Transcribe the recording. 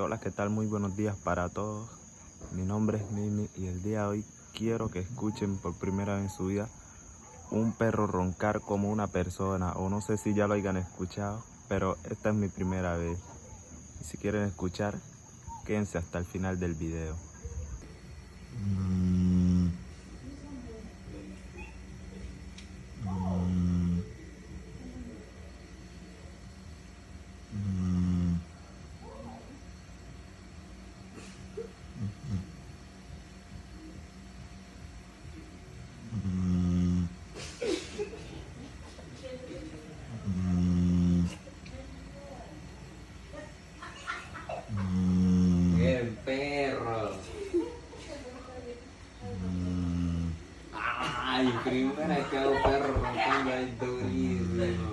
Hola, ¿qué tal? Muy buenos días para todos. Mi nombre es Mimi y el día de hoy quiero que escuchen por primera vez en su vida un perro roncar como una persona, o no sé si ya lo hayan escuchado, pero esta es mi primera vez. Y si quieren escuchar, quédense hasta el final del video. ¡Qué perro! ¡Ay, primera que hago perro roncando ahí durísimo!